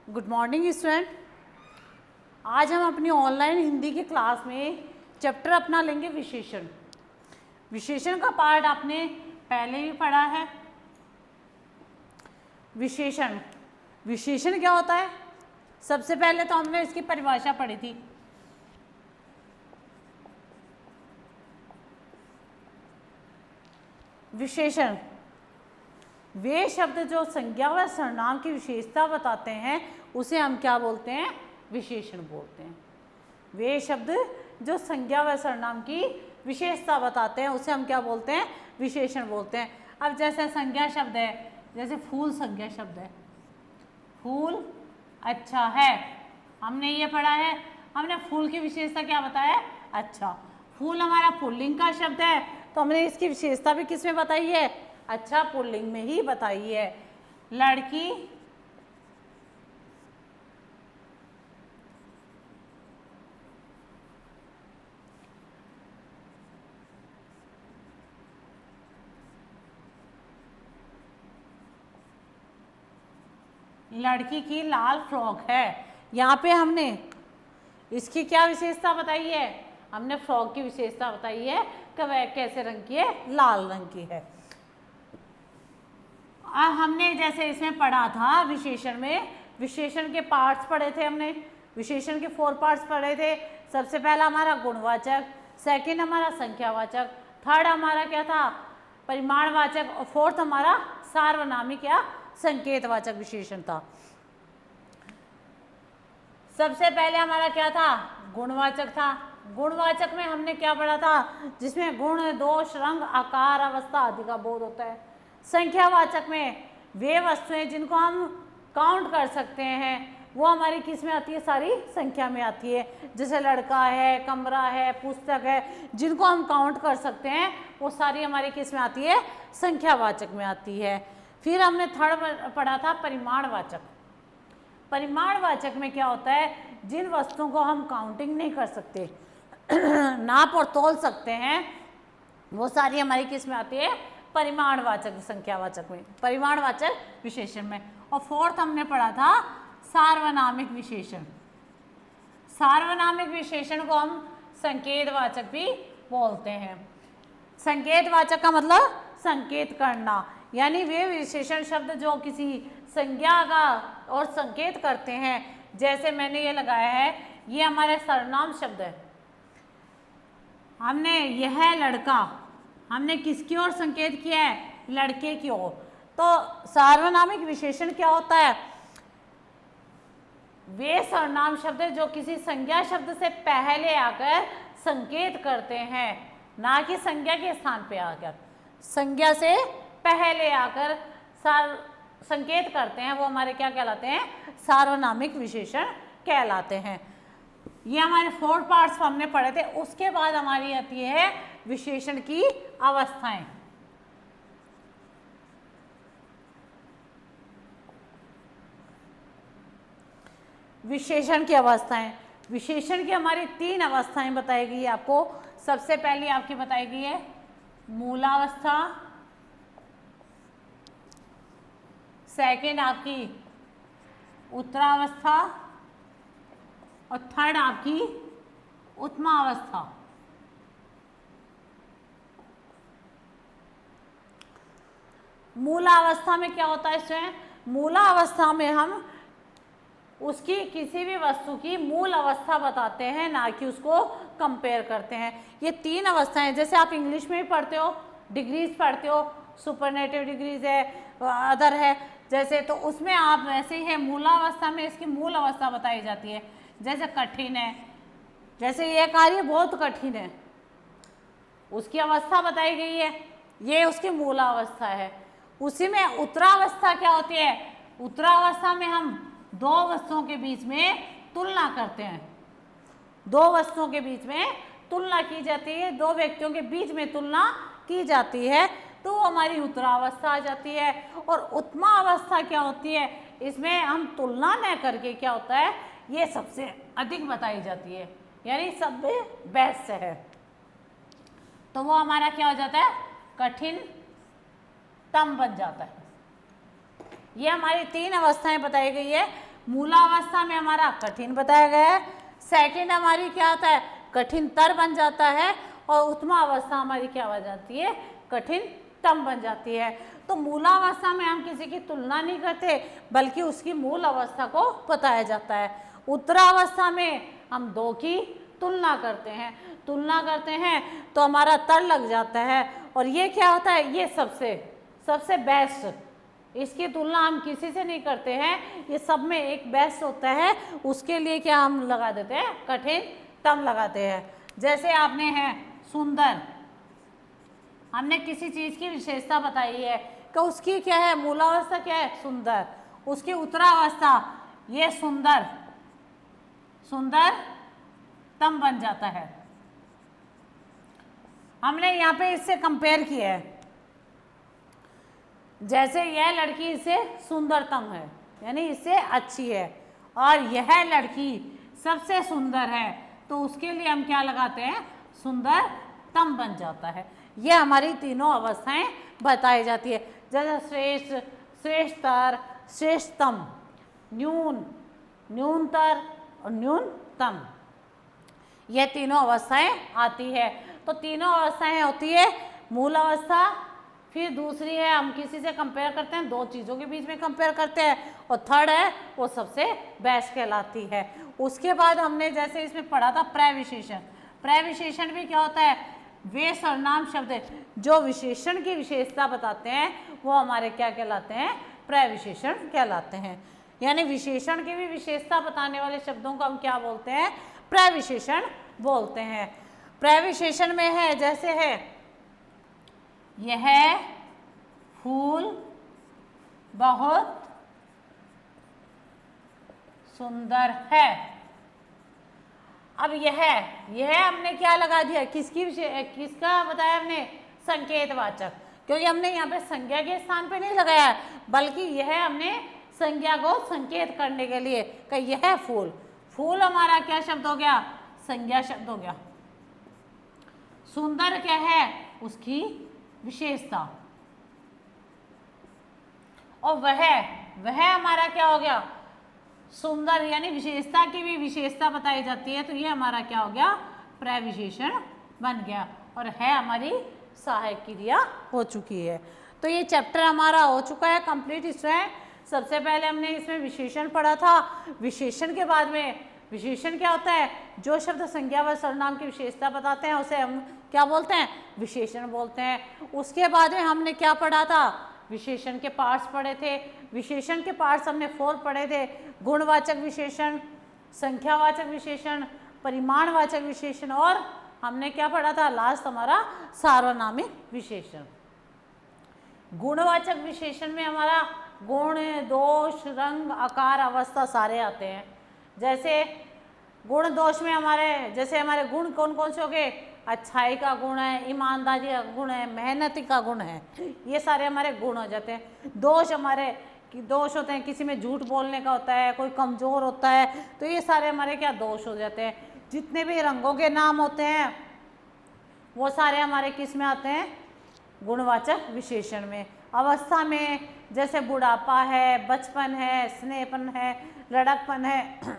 Good morning student. आज हम अपनी ऑनलाइन हिंदी की क्लास में चैप्टर अपना लेंगे विशेषण। विशेषण का पार्ट आपने पहले भी पढ़ा है। विशेषण विशेषण क्या होता है? सबसे पहले तो हमने इसकी परिभाषा पढ़ी थी। विशेषण वे शब्द जो संज्ञा व सर्वनाम की विशेषता बताते हैं उसे हम क्या बोलते हैं? विशेषण बोलते हैं। वे शब्द जो संज्ञा व सर्वनाम की विशेषता बताते हैं उसे हम क्या बोलते हैं? विशेषण बोलते हैं। अब जैसे संज्ञा शब्द है, जैसे फूल संज्ञा शब्द है। फूल अच्छा है, हमने ये पढ़ा है। हमने फूल की विशेषता क्या बताया? अच्छा। फूल हमारा पुल्लिंग का शब्द है तो हमने इसकी विशेषता भी किस में बताई है? अच्छा, पुल्लिंग में ही बताई है। लड़की लड़की की लाल फ्रॉक है। यहाँ पे हमने इसकी क्या विशेषता बताई है? हमने फ्रॉक की विशेषता बताई है कि वह कैसे रंग की है? लाल रंग की है। अब हमने जैसे इसमें पढ़ा था विशेषण में, विशेषण के पार्ट्स पढ़े थे हमने। विशेषण के 4 पार्ट्स पढ़े थे। सबसे पहला हमारा गुणवाचक, सेकंड हमारा संख्यावाचक, थर्ड हमारा क्या था? परिमाणवाचक, और फोर्थ हमारा सार्वनामिक या संकेतवाचक विशेषण था। सबसे पहले हमारा क्या था? गुणवाचक था। गुणवाचक में हमने क्या पढ़ा था? जिसमें गुण, दोष, रंग, आकार, अवस्था आदि का बोध होता है। संख्यावाचक में वे वस्तुएं जिनको हम काउंट कर सकते हैं वो हमारी किस में आती है? सारी संख्या में आती है। जैसे लड़का है, कमरा है, पुस्तक है, जिनको हम काउंट कर सकते हैं वो सारी हमारी किस में आती है? संख्यावाचक में आती है। फिर हमने थर्ड पढ़ा था परिमाणवाचक। परिमाणवाचक में क्या होता है? जिन वस्तुओं को हम काउंटिंग नहीं कर सकते, नाप और तोल सकते हैं, वो सारी हमारी किस में आती है? परिमाणवाचक संख्यावाचक में, परिमाणवाचक विशेषण में। और फोर्थ हमने पढ़ा था सार्वनामिक विशेषण। सार्वनामिक विशेषण को हम संकेतवाचक भी बोलते हैं। संकेतवाचक का मतलब संकेत करना, यानी वे विशेषण शब्द जो किसी संज्ञा का और संकेत करते हैं। जैसे मैंने ये लगाया है, ये हमारे सर्वनाम शब्द है। हमने यह लड़का, हमने किसकी ओर संकेत किया है? लड़के की ओर। तो सार्वनामिक विशेषण क्या होता है? वे सर्वनाम शब्द जो किसी संज्ञा शब्द से पहले आकर संकेत करते हैं, ना कि संज्ञा के स्थान पे आकर। संज्ञा से पहले आकर संकेत करते हैं, वो हमारे क्या कहलाते हैं? सार्वनामिक विशेषण कहलाते हैं। ये हमारे 4 पार्ट्स हमने पढ़े थे। उसके बाद हमारी आती है विशेषण की अवस्थाएं। विशेषण की अवस्थाएं, विशेषण की हमारी 3 अवस्थाएं बताई गई है आपको। सबसे पहली आपकी बताई गई है मूलावस्था, सेकेंड आपकी उत्तरावस्था, और थर्ड आपकी उत्तमावस्था। मूलावस्था में क्या होता है इसमें? मूलावस्था में हम उसकी किसी भी वस्तु की मूल अवस्था बताते हैं, ना कि उसको कंपेयर करते हैं। ये 3 अवस्थाएं, जैसे आप इंग्लिश में भी पढ़ते हो, डिग्रीज पढ़ते हो, सुपरलेटिव डिग्रीज है, अदर है, जैसे, तो उसमें आप वैसे ही है मूलावस्था में इसकी मूल अवस्था बताई जाती है। जैसे कठिन है, जैसे ये कार्य बहुत कठिन है, उसकी अवस्था बताई गई है, ये उसकी मूलावस्था है। उसी में उत्तरावस्था क्या होती है? उत्तरावस्था में हम 2 वस्तुओं के बीच में तुलना करते हैं। 2 वस्तुओं के बीच में तुलना की जाती है, 2 व्यक्तियों के बीच में तुलना की जाती है, तो वो हमारी उत्तरावस्था आ जाती है। और उत्तमा अवस्था क्या होती है? इसमें हम तुलना न करके क्या होता है? ये सबसे अधिक बताई जाती है, यानी सब में बेस्ट है, तो वो हमारा क्या हो जाता है? कठिनतम बन जाता है। ये हमारी 3 अवस्थाएं बताई गई है। मूलावस्था में हमारा कठिन बताया गया है। सेकंड हमारी क्या होता है, कठिनतर बन जाता है। और उत्तमा अवस्था हमारी क्या हो जाती है, कठिनतम बन जाती है। तो मूलावस्था में हम किसी की तुलना नहीं करते, बल्कि उसकी मूल अवस्था को बताया जाता है। उत्तरावस्था में हम दो की तुलना करते हैं, तो हमारा तर लग जाता है। और ये क्या होता है, ये सबसे बेस्ट, इसकी तुलना हम किसी से नहीं करते हैं, ये सब में एक बेस्ट होता है, उसके लिए क्या हम लगा देते हैं, कठिनतम लगाते हैं। जैसे आपने है सुंदर, हमने किसी चीज की विशेषता बताई है कि उसकी क्या है, मूलावस्था क्या है, सुंदर। उसकी उत्तरावस्था ये सुंदरतम बन जाता है। हमने यहाँ पे इससे कंपेयर किया है, जैसे यह लड़की इससे सुंदरतम है, यानी इससे अच्छी है, और यह लड़की सबसे सुंदर है, तो उसके लिए हम क्या लगाते हैं, सुंदरतम बन जाता है। ये हमारी तीनों अवस्थाएं बताई जाती है। जैसे श्रेष्ठ, श्रेष्ठतर, श्रेष्ठतम, न्यून, न्यूनतर और न्यूनतम, ये तीनों अवस्थाएं आती है। तो तीनों अवस्थाएं होती है मूल अवस्था, फिर दूसरी है हम किसी से कंपेयर करते हैं, दो चीज़ों के बीच में कंपेयर करते हैं, और थर्ड है वो सबसे बेस्ट कहलाती है। उसके बाद हमने जैसे इसमें पढ़ा था प्रविशेषण। प्रविशेषण भी क्या होता है, वे सर्वनाम शब्द जो विशेषण की विशेषता बताते हैं वो हमारे क्या कहलाते हैं, प्रविशेषण कहलाते हैं। यानी विशेषण की भी विशेषता बताने वाले शब्दों को हम क्या बोलते हैं, प्रविशेषण बोलते हैं। प्रविशेषण में है, जैसे है यह फूल बहुत सुंदर है। अब यह हमने क्या लगा दिया, किसका बताया हमने, संकेतवाचक, क्योंकि हमने यहाँ पे संज्ञा के स्थान पे नहीं लगाया, बल्कि यह हमने संज्ञा को संकेत करने के लिए कि यह फूल हमारा क्या शब्द हो गया, संज्ञा शब्द हो गया। सुंदर क्या है, उसकी विशेषता, और वह हमारा क्या हो गया, सुंदर, यानी विशेषता की भी विशेषता बताई जाती है, तो ये हमारा क्या हो गया, प्रविशेषण बन गया, और है हमारी सहायक क्रिया हो चुकी है। तो ये चैप्टर हमारा हो चुका है कंप्लीट। इसमें सबसे पहले हमने इसमें विशेषण पढ़ा था। विशेषण के बाद में, विशेषण क्या होता है, जो शब्द संज्ञा व सर्वनाम की विशेषता बताते हैं उसे हम क्या बोलते हैं, विशेषण बोलते हैं। उसके बाद में हमने क्या पढ़ा था, विशेषण के पार्ट्स पढ़े थे। विशेषण के पार्ट्स हमने 4 पढ़े थे, गुणवाचक विशेषण, संख्यावाचक विशेषण, परिमाणवाचक विशेषण, और हमने क्या पढ़ा था लास्ट हमारा, सार्वनामिक विशेषण। गुणवाचक विशेषण में हमारा गुण, दोष, रंग, आकार, अवस्था सारे आते हैं। जैसे गुण दोष में हमारे गुण कौन कौन से हो गए, अच्छाई का गुण है, ईमानदारी का गुण है, मेहनती का गुण है, ये सारे हमारे गुण हो जाते हैं। दोष हमारे दोष होते हैं, किसी में झूठ बोलने का होता है, कोई कमज़ोर होता है, तो ये सारे हमारे क्या दोष हो जाते हैं। जितने भी रंगों के नाम होते हैं वो सारे हमारे किस में आते हैं, गुणवाचक विशेषण में। अवस्था में जैसे बुढ़ापा है, बचपन है, स्नेहपन है, लड़कपन है,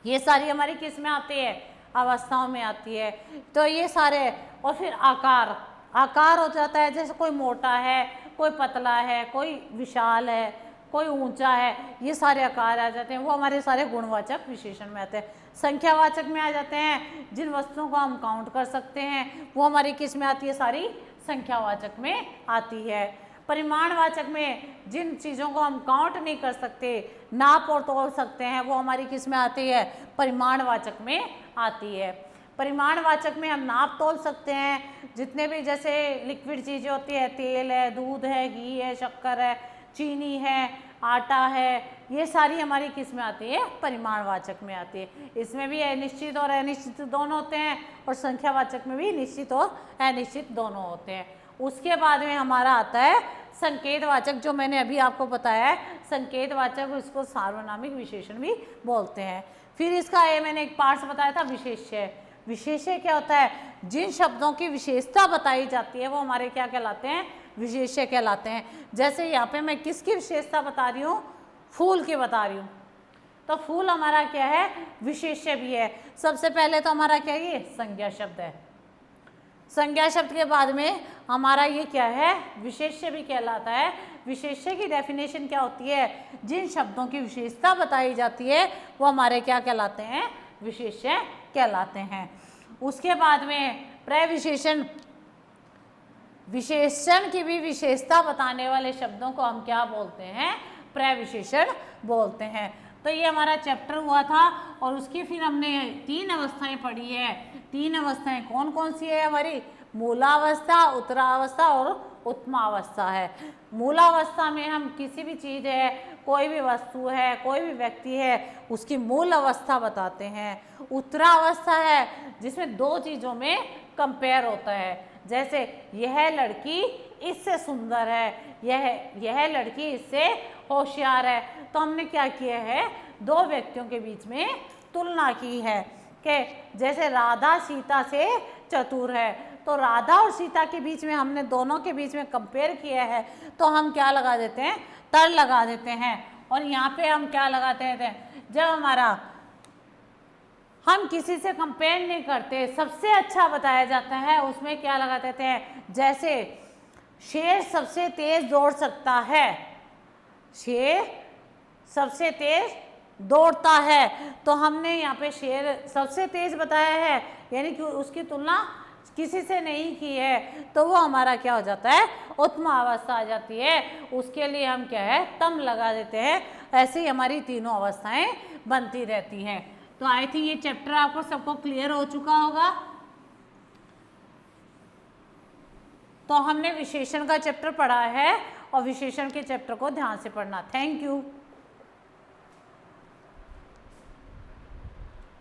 ये सारी हमारी किस में आती है, अवस्थाओं में आती है। तो ये सारे, और फिर आकार हो जाता है, जैसे कोई मोटा है, कोई पतला है, कोई विशाल है, कोई ऊंचा है, ये सारे आकार आ जाते हैं, वो हमारे सारे गुणवाचक विशेषण में आते हैं। संख्यावाचक में आ जाते हैं, जिन वस्तुओं को हम काउंट कर सकते हैं वो हमारी किस में आती है, सारी संख्यावाचक में आती है। परिमाणवाचक में जिन चीज़ों को हम काउंट नहीं कर सकते, नाप और तोल सकते हैं, वो हमारी किस में आती है, परिमाणवाचक में आती है। परिमाणवाचक में हम नाप तोल सकते हैं, जितने भी जैसे लिक्विड चीज़ें होती है, तेल है, दूध है, घी है, शक्कर है, चीनी है, आटा है, ये सारी हमारी किस में आती है, परिमाणवाचक में आती है। इसमें भी निश्चित और अनिश्चित दोनों होते हैं, और संख्यावाचक में भी निश्चित और अनिश्चित दोनों होते हैं। उसके बाद में हमारा आता है संकेतवाचक, जो मैंने अभी आपको बताया है, संकेतवाचक, इसको सार्वनामिक विशेषण भी बोलते हैं। फिर इसका ये मैंने एक पार्ट्स बताया था, विशेष्य। विशेष्य क्या होता है, जिन शब्दों की विशेषता बताई जाती है वो हमारे क्या कहलाते हैं, विशेष्य कहलाते हैं। जैसे यहाँ पे मैं किसकी विशेषता बता रही हूँ, फूल की बता रही हूँ, तो फूल हमारा क्या है, विशेष्य भी है। सबसे पहले तो हमारा क्या है, ये संज्ञा शब्द है। संज्ञा शब्द के बाद में हमारा ये क्या है, विशेष्य भी कहलाता है। विशेष्य की डेफिनेशन क्या होती है, जिन शब्दों की विशेषता बताई जाती है वो हमारे क्या कहलाते हैं, विशेष्य कहलाते हैं। उसके बाद में प्रविशेषण, विशेषण की भी विशेषता बताने वाले शब्दों को हम क्या बोलते हैं, प्रविशेषण बोलते हैं। तो ये हमारा चैप्टर हुआ था और उसकी फिर हमने 3 अवस्थाएं पढ़ी है। 3 अवस्थाएं कौन कौन सी है हमारी, मूलावस्था, उत्तरावस्था और उत्तमावस्था है। मूलावस्था में हम किसी भी चीज़ है, कोई भी वस्तु है, कोई भी व्यक्ति है, उसकी मूल अवस्था बताते हैं। उत्तरावस्था है जिसमें 2 चीज़ों में कंपेयर होता है, जैसे यह लड़की इससे सुंदर है, यह लड़की इससे होशियार है। तो हमने क्या किया है, 2 व्यक्तियों के बीच में तुलना की है कि जैसे राधा सीता से चतुर है, तो राधा और सीता के बीच में हमने दोनों के बीच में कंपेयर किया है, तो हम क्या लगा देते हैं, तर लगा देते हैं। और यहाँ पे हम क्या लगाते हैं, जब हमारा हम किसी से कंपेयर नहीं करते, सबसे अच्छा बताया जाता है, उसमें क्या लगा देते हैं, जैसे शेर सबसे तेज दौड़ सकता है, शेर सबसे तेज दौड़ता है, तो हमने यहाँ पे शेर सबसे तेज बताया है, यानी कि उसकी तुलना किसी से नहीं की है, तो वो हमारा क्या हो जाता है, उत्तम अवस्था आ जाती है। उसके लिए हम क्या है, तम लगा देते हैं। ऐसे ही हमारी तीनों अवस्थाएं बनती रहती हैं। तो आई थिंक ये चैप्टर आपको सबको क्लियर हो चुका होगा। तो हमने विशेषण का चैप्टर पढ़ा है और विशेषण के चैप्टर को ध्यान से पढ़ना। Thank you.